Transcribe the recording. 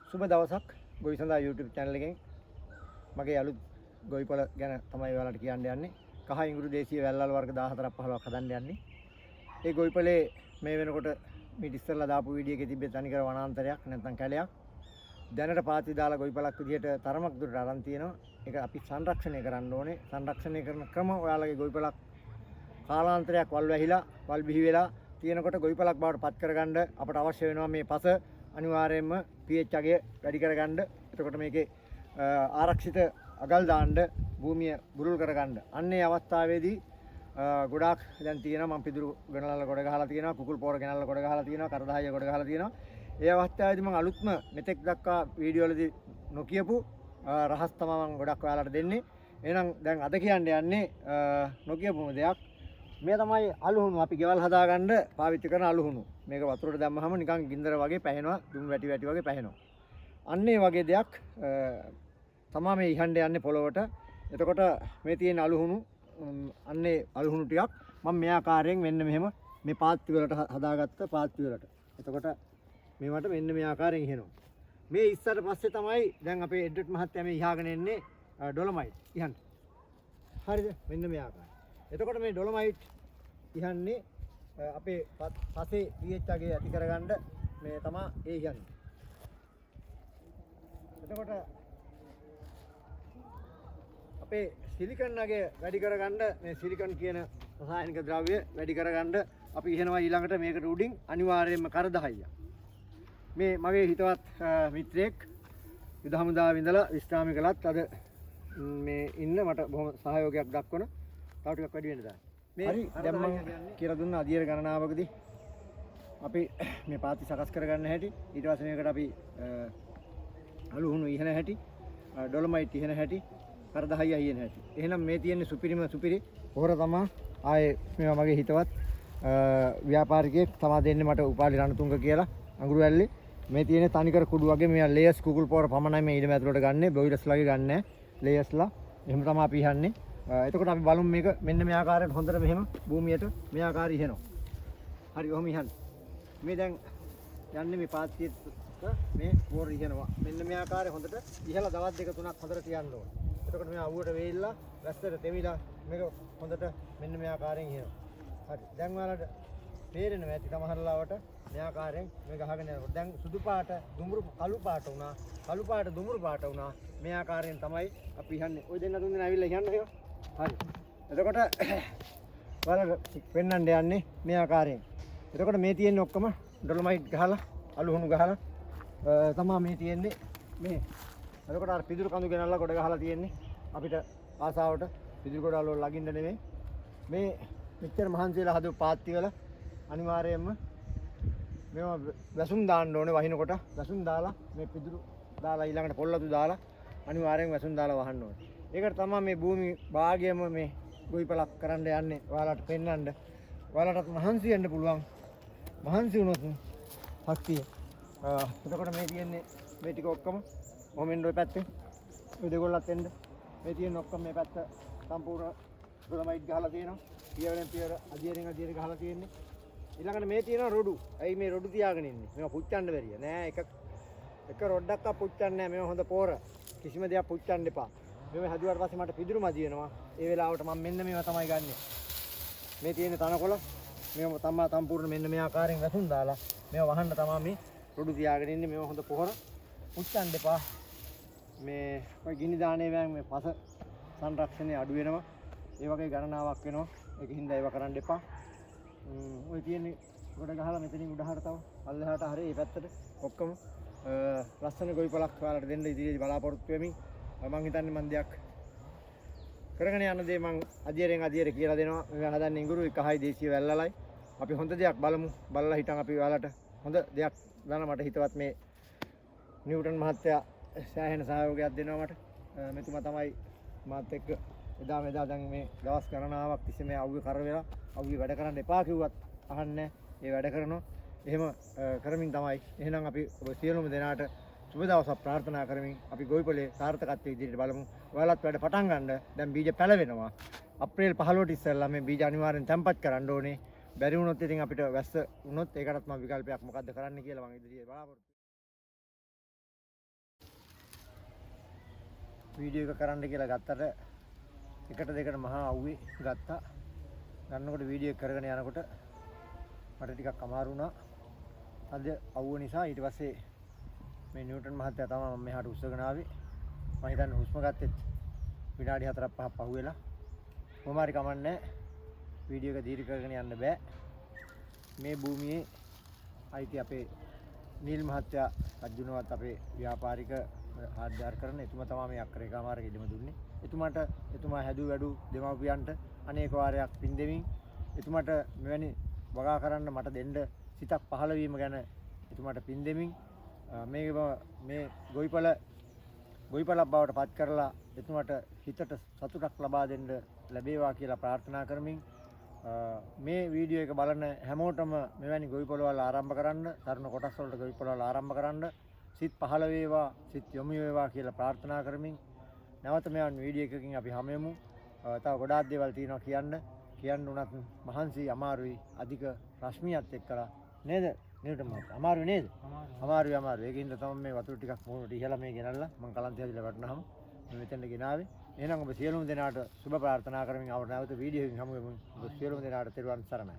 සුබ දවසක් ගොවිසඳා YouTube channel එකෙන් මගේ අලුත් ගොවිපළ ගැන තමයි ඔයාලට කියන්න යන්නේ. කහ ඉඟුරු දේශීය වැල්වල වර්ග 14ක් 15ක් හදන්න යන්නේ. ඒ ගොවිපළේ මේ වෙනකොට මේ ඉස්සෙල්ලා දාපු වීඩියෝ එකේ තිබ්බේ තනිකර වනාන්තරයක් නැත්නම් කැලයක්. දැනට පාති දාලා ගොවිපළක් විදිහට තරමක් දුරට අරන් තියෙනවා. ඒක අපි සංරක්ෂණය කරන්න ඕනේ. සංරක්ෂණය කරන ක්‍රම ඔයාලගේ ගොවිපළක් කාලාන්තරයක් වල් වැහිලා වල් බිහි වෙලා තියෙනකොට ගොවිපළක් බවට පත් කරගන්න අපට අවශ්‍ය වෙනවා මේ පස අනිවාර්යයෙන්ම pH අගය වැඩි කරගන්න. එතකොට මේකේ ආරක්ෂිත අගල් දාන්න භූමිය බුරුල් කරගන්න. අන්නේ අවස්ථාවේදී ගොඩාක් දැන් තියෙනවා මම පිදුරු ගණනලා කොට ගහලා තියෙනවා, කුකුල් පොර ගණනලා කොට ගහලා තියෙනවා, කරදහය කොට ගහලා තියෙනවා. ඒ අවස්ථාවේදී මම අලුත්ම මෙතෙක් දක්වා වීඩියෝ වලදී නොකියපු රහස් තමයි මම ගොඩක් ඔයාලට දෙන්නේ. එහෙනම් දැන් අද කියන්න යන්නේ නොකියපුම දෙයක්. මේ තමයි අලුහුණු අපි ගෙවල් හදාගන්න පාවිච්චි කරන අලුහුණු. මේක වතුරට දැම්මහම නිකන් ගින්දර වගේ පැහෙනවා, දුම් වැටි වැටි වගේ පැහෙනවා. අන්න ඒ වගේ දෙයක් තමයි මේ ඉහන්න යන්නේ පොළොවට. එතකොට මේ තියෙන අලුහුණු අන්නේ අලුහුණු ටිකක් මම මේ ආකාරයෙන් මෙන්න මෙහෙම මේ පාත්ති වලට හදාගත්ත පාත්ති වලට. එතකොට මේවට මෙන්න මේ ආකාරයෙන් ඉහෙනවා. මේ ඉස්සර පස්සේ තමයි දැන් අපේ එඩ්වර්ඩ් මහත්තයා මේ ඉහාගෙන එන්නේ ඩොලොමයිට් ඉහන්න. හරිද? මෙන්න මේ ආකාරය. එතකොට මේ ඩොලොමයිට් ඉහන්නේ අපේ පසේ pH අගය ඇති කරගන්න මේ තමයි ඒ ඉහන්නේ. එතකොට අපේ සිලිකන් අගය වැඩි කරගන්න මේ සිලිකන් කියන රසායනික ද්‍රව්‍ය වැඩි කරගන්න අපි ඉහනවා ඊළඟට මේකට උඩින් අනිවාර්යයෙන්ම කරදහය. මේ මගේ හිතවත් මිත්‍රයෙක් යුද හමුදාවේ ඉඳලා විශ්‍රාම කළත් අද මේ ඉන්න මට බොහොම සහයෝගයක් දක්වන තව ටිකක් වැඩි වෙන්න දාන්න. හරි දැන් මම කියලා දුන්න අධියර ගණනාවකදී අපි මේ පාති සකස් කරගන්න හැටි ඊට පස්සේ මේකට අපි අලුහුණු ඉහන හැටි ඩොලොමයිට් ඉහන හැටි කරදහය ඉහන හැටි. එහෙනම් මේ තියෙන්නේ සුපිරිම සුපිරි පොහොර තමයි. ආයේ මේවා මගේ හිතවත් ව්‍යාපාරිකයෙක් තමා දෙන්නේ මට උපාලි රණතුංග කියලා අඟුරු වැල්ලේ. මේ තියෙන්නේ තනිකර කුඩු වගේ මේ ලේයර්ස් කුකුල් පොහොර පමණයි මේ ඊළම ඇතුළට ගන්නෙ. බොයිලර්ස්ලාගේ ගන්නෑ. ලේයර්ස්ලා එහෙම තමයි අපි ඉහන්නේ. එතකොට අපි බලමු මේක මෙන්න මේ ආකාරයට හොඳට මෙහෙම භූමියට මේ ආකාරය ඉහෙනවා. හරි ඔහොම ඉහන්න. මේ දැන් යන්නේ මේ පාත්තියට මේ පොර ඉහෙනවා. මෙන්න මේ ආකාරය හොඳට ඉහලා දවස් දෙක තුනක් හොඳට තියන්න ඕන. එතකොට මේ අවුවට වේලිලා වැස්සට තෙමිලා මේක හොඳට මෙන්න මේ ආකාරයෙන් ඉහෙනවා. හරි. දැන් ඔයාලට තේරෙනවා ඇති සමහරලාවට මේ ආකාරයෙන් මේ ගහගෙන යනකොට දැන් සුදු පාට දුඹුරු කළු පාට වුණා. කළු පාට දුඹුරු පාට වුණා. මේ ආකාරයෙන් තමයි අපි ඉහන්නේ. ওই දෙන්න තුන් දෙනා ඇවිල්ලා ඉහන්න ඒක. හරි. එතකොට ඔයාලට පෙන්වන්න යන්නේ මේ ආකාරයෙන්. එතකොට මේ තියෙන්නේ ඔක්කොම ඩොලොමයිට් ගහලා අලුහුණු ගහලා තමයි මේ තියෙන්නේ මේ. එතකොට අර පිදුරු කඳු ගෙනල්ලා කොට ගහලා තියෙන්නේ අපිට ආසාවට පිදුරු ගොඩවල් වල ලගින්න නෙමෙයි. මේ මෙච්චර මහන්සියලා හදපු පාත්ති වල අනිවාර්යයෙන්ම මේවා වැසුම් දාන්න ඕනේ වහිනකොට. වැසුම් දාලා මේ පිදුරු දාලා ඊළඟට පොල්ලතු දාලා අනිවාර්යෙන් වැසුම් දාලා වහන්න ඕනේ. ඒකට තමයි මේ භූමි භාගයම මේ ගොවිපළක් කරන්න යන්නේ. ඔයාලට පෙන්වන්න. ඔයාලටත් මහන්සි වෙන්න පුළුවන්. මහන්සි වුණොත් හස්තිය. එතකොට මේ තියෙන්නේ මේ ටික ඔක්කොම මොමෙන් ඔය පැත්තේ ඔය දෙගොල්ලත් එන්න. මේ තියෙන ඔක්කොම මේ පැත්ත සම්පූර්ණ ඩොලොමයිට් ගහලා තියෙනවා. පියවරෙන් පියවර අධියරෙන් අධියර ගහලා තියෙන්නේ. ඊළඟට මේ තියෙනවා රොඩු. ඇයි මේ රොඩු තියාගෙන ඉන්නේ? මේවා පුච්චන්න බැරිය. නෑ එක රොඩ්ඩක්වත් පුච්චන්නේ නෑ. මේවා හොඳ පෝර. කිසිම දෙයක් පුච්චන්න එපා. මේ හදුවාට පස්සේ මට පිදුරු මදි වෙනවා. ඒ වෙලාවට මම මෙන්න මේවා තමයි ගන්නෙ. මේ තියෙන තනකොළ මේව තමයි සම්පූර්ණ මෙන්න මේ ආකාරයෙන් වැසුම් දාලා මේව වහන්න තමයි මේ රොඩු තියාගෙන ඉන්නේ. මේව හොඳ පොහොර පුච්චන්න එපා. මේ ඔය ගිනි දාන්නේ වෑන් මේ පස සංරක්ෂණය අඩු වෙනවා. ඒ වගේ ගණනාවක් වෙනවා. ඒකින්ද ඒව කරන්න එපා. ඔය තියෙන්නේ ගොඩ ගහලා මෙතනින් උඩහට තව අල්ලහට හරි මේ පැත්තට ඔක්කොම ලස්සන ගොවිපළක් ඔයාලට දෙන්න ඉදිරියේ බලාපොරොත්තු වෙමින් මම හිතන්නේ මන් දෙයක් කරගෙන යන දේ මං අධියරෙන් අධියර කියලා දෙනවා. මේ හදන්නේ ඉඟුරුයි කහයි දේශීය වැල්ලලයි. අපි හොඳ දෙයක් බලමු. බලලා හිටන් අපි ඔයාලට හොඳ දෙයක් දාන මට හිතවත් මේ නිව්ටන් මහත්තයා සෑහෙන සහයෝගයක් දෙනවා මට. මෙතුමා තමයි මාත් එක්ක එදා මෙදා දැන් මේ දවස් ගණනාවක් තිස්සේ මේ අවුවේ කර වෙලා අවුවේ වැඩ කරන්න එපා කිව්වත් අහන්නේ ඒ වැඩ කරනවා. එහෙම කරමින් තමයි. එහෙනම් අපි ඔබ සියලුම දෙනාට සුබ දවසක් ප්‍රාර්ථනා කරමින් අපි ගොවිපළේ සාර්ථකත්වයේ ඉදිරියට බලමු. ඔයාලත් වැඩ පටන් ගන්න. දැන් බීජ පැලවෙනවා. අප්‍රේල් 15ට ඉස්සෙල්ලා මේ බීජ අනිවාර්යෙන් තැම්පත් කරන්න ඕනේ. බැරි වුණොත් ඉතින් අපිට වැස්ස වුණොත් ඒකටත් මම විකල්පයක් මොකද්ද කරන්න කියලා මම ඉදිරියේ බලාපොරොත්තු වීඩියෝ එක කරන්න කියලා ගත්තට එකට දෙකට මහා අවුවේ ගත්තා. ගන්නකොට වීඩියෝ එක කරගෙන යනකොට මට ටිකක් අමාරු වුණා. අද අවුව නිසා ඊට පස්සේ මේ නිව්ටන් මහත්තයා තමයි මම මෙහාට උස්සගෙන ආවේ. මම හිතන්නේ හුස්ම ගත්තෙත් විනාඩි 4-5ක් පහුවෙලා. කොහොම හරි කමන්නේ වීඩියෝ එක දීර්ඝ කරගෙන යන්න බෑ. මේ භූමියේ අයිති අපේ නිල් මහත්තයා අර්ජුනවත් අපේ ව්‍යාපාරික ආධාර කරන එතුමා තමයි මේ අක්කරේ කාමාරක ඉදම දුන්නේ. එතුමා හැදූ වැඩු දෙමාපියන්ට අනේක වාරයක් පින් දෙමින් එතුමාට මෙවැනි වගා කරන්න මට දෙන්න සිතක් පහළ වීම ගැන එතුමාට පින් දෙමින් මේ ගොවිපලක් බවට පත් කරලා එතුමාට හිතට සතුටක් ලබා දෙන්න ලැබේවා කියලා ප්‍රාර්ථනා කරමින් මේ වීඩියෝ එක බලන හැමෝටම මෙවැනි ගොවිපළවල් ආරම්භ කරන්න, තරුණ කොටස් වලට ගොවිපළවල් ආරම්භ කරන්න සිත් පහළ වේවා, සිත් යොමු වේවා කියලා ප්‍රාර්ථනා කරමින් නැවත මෙවන් වීඩියෝ එකකින් අපි හමු. තව ගොඩාක් දේවල් තියෙනවා කියන්න උනත් මහන්සි අමාරුයි අධික රශ්මියත් එක්කලා නේද? නේද මම අමාරුයි නේද? අමාරුයි. ඒකින්ද තමයි මේ වතුර ටිකක් මොනට ඉහළ මේ ගෙනල්ලා මම කලන්තය හදලා වටනහම මම මෙතෙන්ට ගෙනාවේ. එහෙනම් ඔබ සියලුම දෙනාට සුබ ප්‍රාර්ථනා කරමින් අවුරුදු නැවත වීඩියෝ එකකින් හමු වෙමු. ඔබ සියලුම දෙනාට තෙරුවන් සරණයි.